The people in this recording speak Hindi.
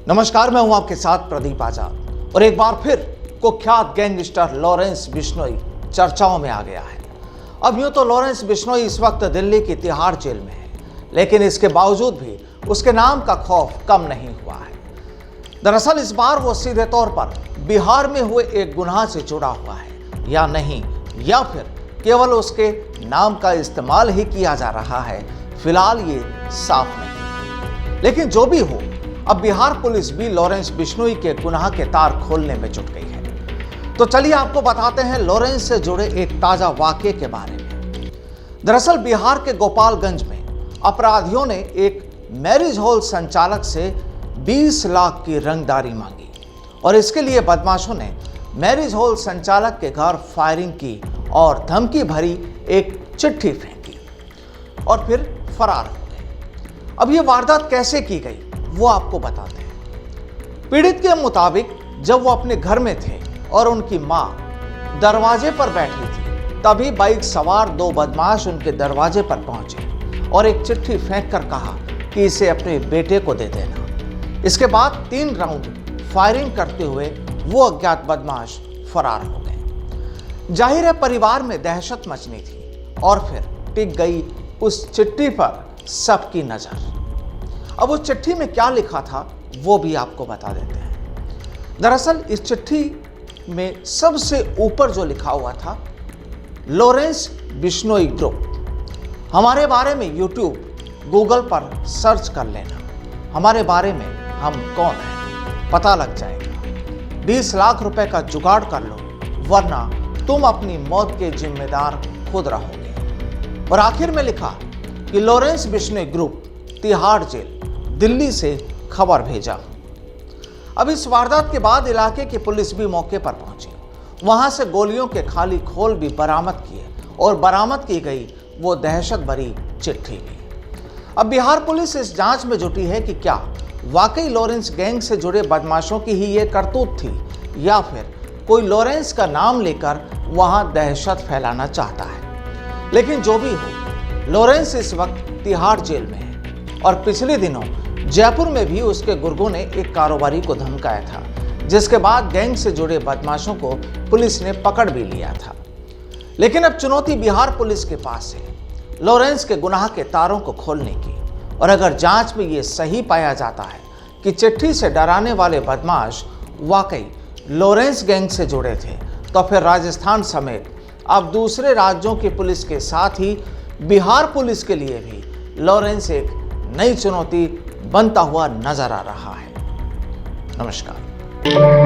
नमस्कार, मैं हूं आपके साथ प्रदीप आजाद और एक बार फिर कुख्यात गैंगस्टर लॉरेंस बिश्नोई चर्चाओं में आ गया है। अब यूं तो लॉरेंस बिश्नोई इस वक्त दिल्ली की तिहाड़ जेल में है, लेकिन इसके बावजूद भी उसके नाम का खौफ कम नहीं हुआ है। दरअसल इस बार वो सीधे तौर पर बिहार में हुए एक गुनाह से जुड़ा हुआ है या नहीं, या फिर केवल उसके नाम का इस्तेमाल ही किया जा रहा है, फिलहाल ये साफ नहीं। लेकिन जो भी हो, अब बिहार पुलिस भी लॉरेंस बिश्नोई के गुनाह के तार खोलने में जुट गई है। तो चलिए आपको बताते हैं लॉरेंस से जुड़े एक ताजा वाकये के बारे में। दरअसल बिहार के गोपालगंज में अपराधियों ने एक मैरिज हॉल संचालक से 20 लाख की रंगदारी मांगी और इसके लिए बदमाशों ने मैरिज हॉल संचालक के घर फायरिंग की और धमकी भरी एक चिट्ठी फेंकी और फिर फरार हो गए। अब ये वारदात कैसे की गई वो आपको बताते हैं। पीड़ित के मुताबिक जब वो अपने घर में थे और उनकी मां दरवाजे पर बैठी थी, तभी बाइक सवार 2 बदमाश उनके दरवाजे पर पहुंचे और एक चिट्ठी फेंककर कहा कि इसे अपने बेटे को दे देना। इसके बाद 3 राउंड फायरिंग करते हुए वो अज्ञात बदमाश फरार हो गए। जाहिर है परिवार में दहशत मचनी थी और फिर टिक गई उस चिट्ठी पर सबकी नजर। अब उस चिट्ठी में क्या लिखा था वो भी आपको बता देते हैं। दरअसल इस चिट्ठी में सबसे ऊपर जो लिखा हुआ था, लॉरेंस बिश्नोई ग्रुप। हमारे बारे में यूट्यूब, गूगल पर सर्च कर लेना, हमारे बारे में हम कौन हैं पता लग जाएगा। 20 लाख रुपए का जुगाड़ कर लो, वरना तुम अपनी मौत के जिम्मेदार खुद रहोगे। और आखिर में लिखा कि Lawrence Bishnoi group, Tihar jail, Delhi से खबर भेजा। अब इस वारदात के बाद इलाके की पुलिस भी मौके पर पहुंची। वहां से गोलियों के खाली खोल भी बरामद किए और बरामद की गई वो दहशत भरी चिट्ठी भी। अब बिहार पुलिस इस जांच में जुटी है कि क्या वाकई लॉरेंस गैंग से जुड़े बदमाशों की ही ये करतूत थी, या फिर कोई लॉरेंस का नाम लेकर वहां दहशत फैलाना चाहता है। लेकिन जो भी हो, लॉरेंस इस वक्त तिहाड़ जेल में है और पिछले दिनों जयपुर में भी उसके गुर्गों ने एक कारोबारी को धमकाया था, जिसके बाद गैंग से जुड़े बदमाशों को पुलिस ने पकड़ भी लिया था। लेकिन अब चुनौती बिहार पुलिस के पास है लॉरेंस के गुनाह के तारों को खोलने की। और अगर जांच में ये सही पाया जाता है कि चिट्ठी से डराने वाले बदमाश वाकई लॉरेंस गैंग से जुड़े थे, तो फिर राजस्थान समेत अब दूसरे राज्यों की पुलिस के साथ ही बिहार पुलिस के लिए भी लॉरेंस एक नई चुनौती बनता हुआ नजर आ रहा है। नमस्कार।